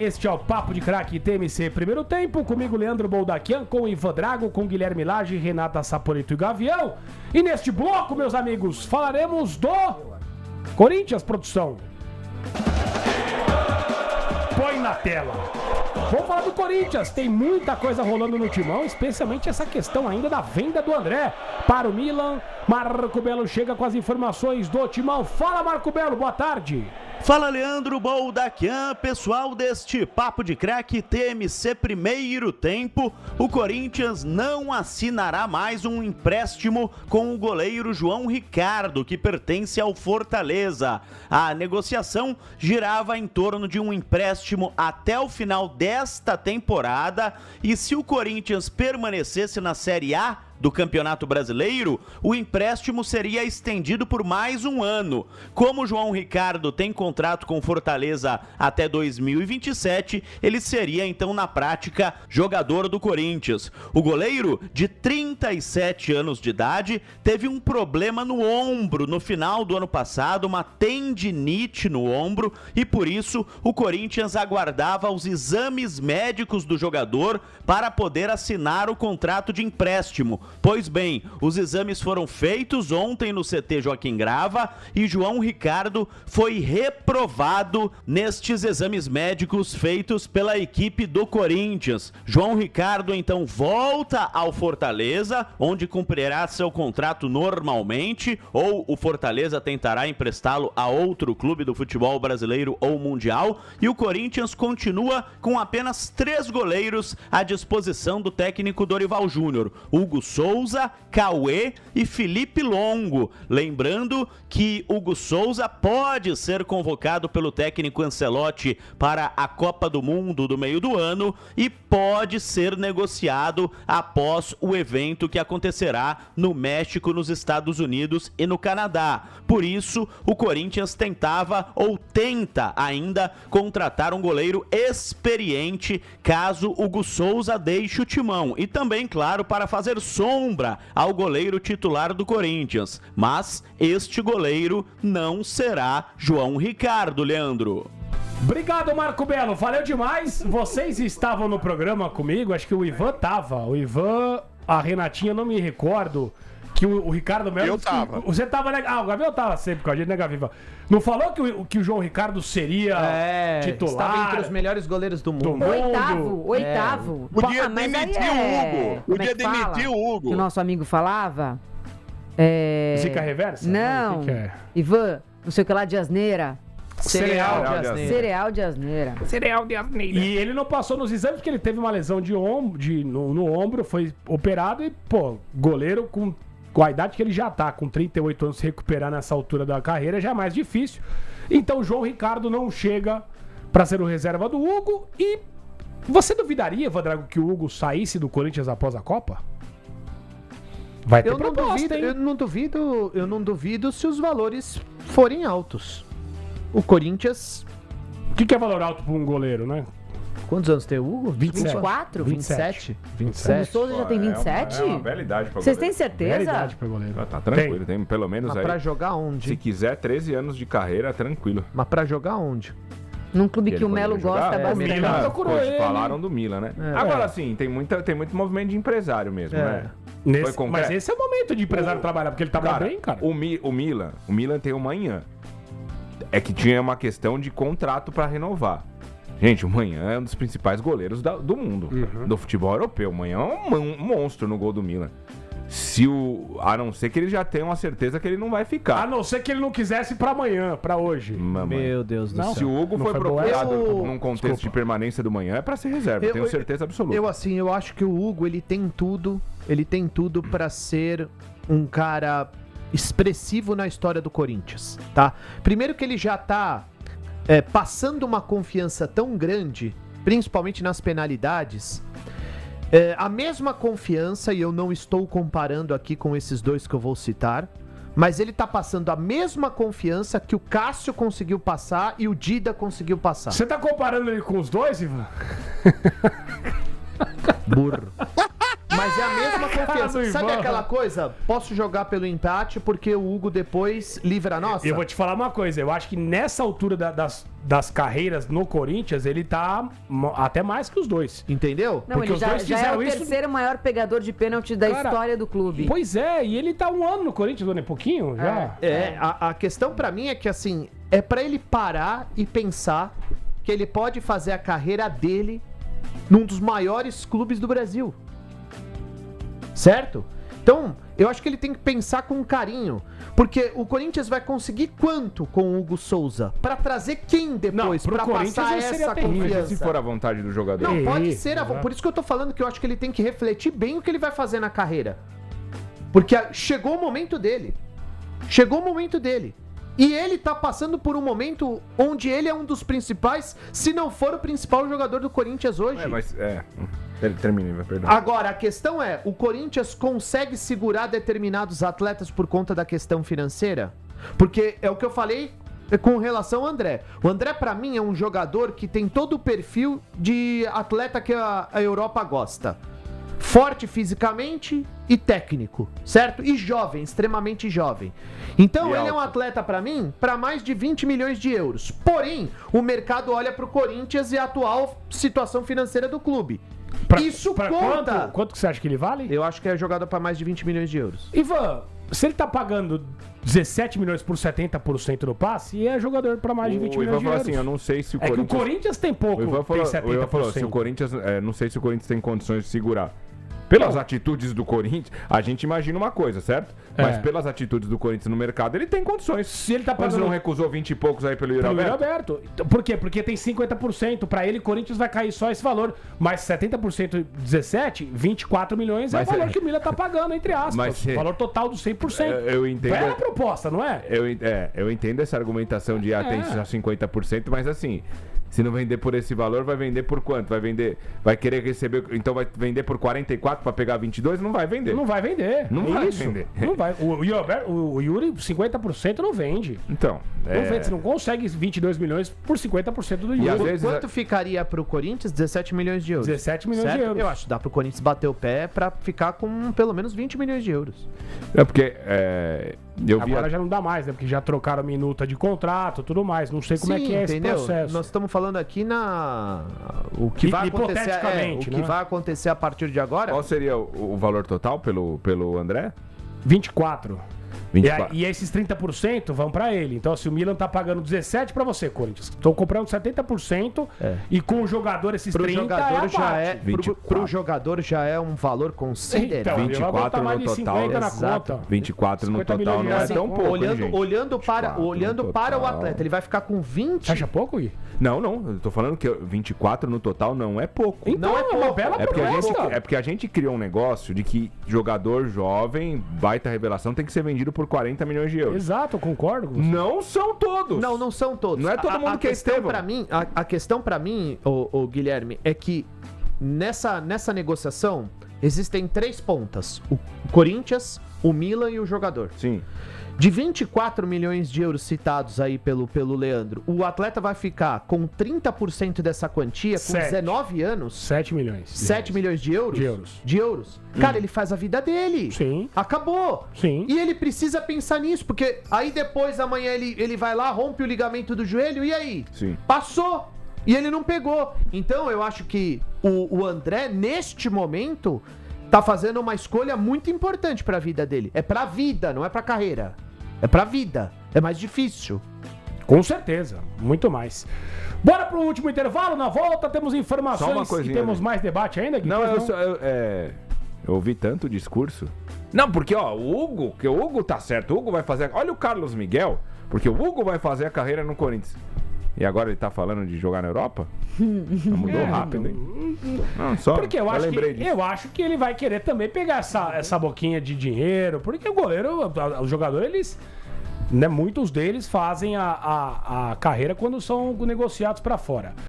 Este é o Papo de Craque TMC Primeiro Tempo, comigo Leandro Boldaquian, com o Ivan Drago, com Guilherme Lage, Renata Saporito e Gavião. E neste bloco, meus amigos, falaremos do Corinthians, produção. Põe na tela. Vamos falar do Corinthians, tem muita coisa rolando no timão, especialmente essa questão ainda da venda do André para o Milan. Marco Belo chega com as informações do timão. Fala, Marco Belo, boa tarde. Fala, Leandro Boldaquian, pessoal deste Papo de Craque TMC Primeiro Tempo. O Corinthians não assinará mais um empréstimo com o goleiro João Ricardo, que pertence ao Fortaleza. A negociação girava em torno de um empréstimo até o final desta temporada, e se o Corinthians permanecesse na Série A do Campeonato Brasileiro, o empréstimo seria estendido por mais um ano. Como o João Ricardo tem contrato com Fortaleza até 2027, ele seria então na prática jogador do Corinthians. O goleiro, de 37 anos de idade, teve um problema no ombro no final do ano passado, uma tendinite no ombro, e por isso o Corinthians aguardava os exames médicos do jogador para poder assinar o contrato de empréstimo. Pois bem, os exames foram feitos ontem no CT Joaquim Grava e João Ricardo foi reprovado nestes exames médicos feitos pela equipe do Corinthians. João Ricardo então volta ao Fortaleza, onde cumprirá seu contrato normalmente, ou o Fortaleza tentará emprestá-lo a outro clube do futebol brasileiro ou mundial, e o Corinthians continua com apenas 3 goleiros à disposição do técnico Dorival Júnior: Hugo Souza, Cauê e Felipe Longo. Lembrando que Hugo Souza pode ser convocado pelo técnico Ancelotti para a Copa do Mundo do meio do ano e pode ser negociado após o evento que acontecerá no México, nos Estados Unidos e no Canadá. Por isso, o Corinthians tentava ou tenta ainda contratar um goleiro experiente caso Hugo Souza deixe o timão, e também, claro, para fazer sombra ao goleiro titular do Corinthians. Mas este goleiro não será João Ricardo, Leandro. Obrigado, Marco Belo, valeu demais. Vocês estavam no programa comigo, acho que o Ivan tava. O Ivan, a Renatinha, não me recordo. Que o Ricardo Melo... Eu tava. Você tava, né? Ah, o Gabriel tava sempre com a gente, né, Gaviva? Não falou que o João Ricardo seria titular? Estava entre os melhores goleiros do mundo. Oitavo. Podia demitir o Hugo. Podia demitir o Hugo. Que o nosso amigo falava. Zica reversa? Não. O que é? Ivan, não sei o que lá de asneira. Cereal de asneira. Cereal de asneira. Cereal de asneira. E ele não passou nos exames porque ele teve uma lesão de ombro, no ombro, foi operado e, goleiro com a idade que ele já tá, com 38 anos, se recuperar nessa altura da carreira já é mais difícil. Então o João Ricardo não chega pra ser o reserva do Hugo. E você duvidaria, Vandrago, que o Hugo saísse do Corinthians após a Copa? Vai ter proposta, hein? Eu não duvido se os valores forem altos. O Corinthians... O que é valor alto pra um goleiro, né? Quantos anos tem o Hugo? 24? 27? O Souza já tem 27? É uma bela idade pra Vocês goleiro. têm certeza? Bela idade pra goleiro. Tá tranquilo, tem pelo menos Mas aí. pra jogar onde? Se quiser, 13 anos de carreira, tranquilo. Mas pra jogar onde? Num clube que Ele o Melo poderia gosta jogar? bastante. Milan procurou ele. Falaram do Milan, né? Agora sim, tem muito movimento de empresário mesmo, né? Mas esse é o momento de empresário trabalhar, porque ele trabalha bem, cara. O Milan tem o Manhã. É que tinha uma questão de contrato pra renovar. Gente, o Manhã é um dos principais goleiros do mundo, do futebol europeu. O Manhã é um monstro no gol do Milan. A não ser que ele já tenha uma certeza que ele não vai ficar. A não ser que ele não quisesse pra amanhã, pra hoje. Meu Deus do céu. Se o Hugo Não foi foi procurado boa? num contexto de permanência do Manhã, é pra ser reserva, tenho certeza absoluta. Eu acho que o Hugo, ele tem tudo pra ser um cara expressivo na história do Corinthians, tá? Primeiro que ele já tá passando uma confiança tão grande, principalmente nas penalidades, a mesma confiança, e eu não estou comparando aqui com esses dois que eu vou citar, mas ele tá passando a mesma confiança que o Cássio conseguiu passar e o Dida conseguiu passar. Você tá comparando ele com os dois, Ivan? Burro. Mas é a mesma confiança. do Sabe Ivan. aquela coisa? Posso jogar pelo empate porque o Hugo depois livra a nossa? Eu vou te falar uma coisa, eu acho que nessa altura das carreiras no Corinthians, ele tá até mais que os dois. Entendeu? Não, Porque ele os dois já é fizeram o isso- terceiro maior pegador de pênalti da Cara, história do clube. Pois é, e ele tá um ano no Corinthians, não é pouquinho? Já. A questão pra mim é que, assim, é pra ele parar e pensar que ele pode fazer a carreira dele num dos maiores clubes do Brasil. Certo? Então, eu acho que ele tem que pensar com carinho. Porque o Corinthians vai conseguir quanto com o Hugo Souza? Pra trazer quem depois? Não, pro Pra Corinthians passar ele seria essa terrível, confiança? Se for a vontade do jogador. Não, pode Ei, ser. né? Por isso que eu tô falando que eu acho que ele tem que refletir bem o que ele vai fazer na carreira. Porque chegou o momento dele. Chegou o momento dele. E ele tá passando por um momento onde ele é um dos principais, se não for o principal jogador do Corinthians hoje. Termine, perdão. Agora, a questão é, o Corinthians consegue segurar determinados atletas por conta da questão financeira? Porque é o que eu falei com relação ao André. O André, pra mim, é um jogador que tem todo o perfil de atleta que a Europa gosta. Forte fisicamente e técnico, certo? E jovem, extremamente jovem. Então, E ele é um alto. atleta, pra mim, pra mais de 20 milhões de euros. Porém, o mercado olha pro Corinthians e a atual situação financeira do clube. Isso conta! Quanto que você acha que ele vale? Eu acho que é jogador pra mais de 20 milhões de euros. Ivan, se ele tá pagando 17 milhões por 70% do passe, é jogador pra mais de 20 O Ivan milhões de falou euros. assim, eu não sei se o É que o Corinthians... Corinthians tem pouco, O Ivan tem 70%. se o Corinthians... não sei se o Corinthians tem condições de segurar. Pelas atitudes do Corinthians, a gente imagina uma coisa, certo? Mas pelas atitudes do Corinthians no mercado, ele tem condições. Se ele tá Mas pagando não recusou 20 e poucos aí pelo Yuri pelo Yuri Alberto? Alberto. Então, por quê? Porque tem 50%. Pra ele, Corinthians vai cair só esse valor. Mas 70%, 17, 24 milhões Mas é o valor é- que o Milan tá pagando, entre aspas. Mas O é- valor total do 100%. Eu entendo. Bela proposta, não é? Eu entendo essa argumentação de tem só 50%, mas assim, se não vender por esse valor, vai vender por quanto? Vai querer receber, então vai vender por 44 pra pegar 22? Não vai vender. Não vai vender. Não É vai isso. vender. Não vai. O Yuri, 50% não vende. Então, Não vende. Você não consegue 22 milhões por 50% do E às Yuri. vezes- Quanto ficaria pro Corinthians? 17 milhões de euros. 17 milhões Certo? de euros. Eu acho que dá pro Corinthians bater o pé pra ficar com pelo menos 20 milhões de euros. é porque eu vi Agora já não dá mais, né? Porque já trocaram minuta de contrato, tudo mais. Não sei como é que é esse processo. Nós estamos falando aqui o que vai acontecer, Hipoteticamente, o que né? vai acontecer a partir de agora. Qual seria o valor total pelo André? 24. 24. E esses 30% vão pra ele. Então, se o Milan tá pagando 17 pra você, Corinthians, estão comprando 70% e com o jogador esses Pro 30 jogador já é, 24. pro jogador já é um valor Então, considerável. ele vai 24 botar mais no de total. 50 na Exato. conta. 24 no 50 total não milhões é de tão reais. pouco, hein, olhando, gente? olhando para, 24 olhando no para o total. atleta, ele vai ficar com 20. Você acha pouco, Gui? Não, eu tô falando que 24 no total não é pouco. Então, Não é é uma pouco. bela proposta. É porque a gente criou um negócio de que jogador jovem, baita revelação, tem que ser vendido por 40 milhões de euros. Exato, eu concordo com você. Não são todos. Não são todos. Não é todo mundo que é questão Estevão. pra mim, a questão pra mim, o Guilherme, é que nessa negociação existem 3 pontas: o Corinthians, o Milan e o jogador. Sim. De 24 milhões de euros citados aí pelo Leandro, o atleta vai ficar com 30% dessa quantia, com 7. 19 anos, 7 milhões. 7 milhões de euros? De euros. De euros. Cara, ele faz a vida dele. Sim. Acabou. Sim. E ele precisa pensar nisso, porque aí depois, amanhã, ele vai lá, rompe o ligamento do joelho, e aí? Sim. Passou. E ele não pegou. Então, eu acho que o André, neste momento, tá fazendo uma escolha muito importante pra vida dele. É pra vida, não é pra carreira. É pra vida. É mais difícil. Com certeza, muito mais. Bora pro último intervalo, na volta temos Só uma informações e coisinha, temos né? mais debate ainda, Gui? Não, Pois eu ouvi tanto discurso. Não, porque, o Hugo tá certo. O Hugo vai fazer... Olha o Carlos Miguel, porque o Hugo vai fazer a carreira no Corinthians. E agora ele tá falando de jogar na Europa? Mudou rápido, hein? Não, só Porque eu lembrei disso. acho que ele vai querer também pegar essa boquinha de dinheiro, porque o goleiro, os jogadores, eles, né, muitos deles fazem a carreira quando são negociados pra fora.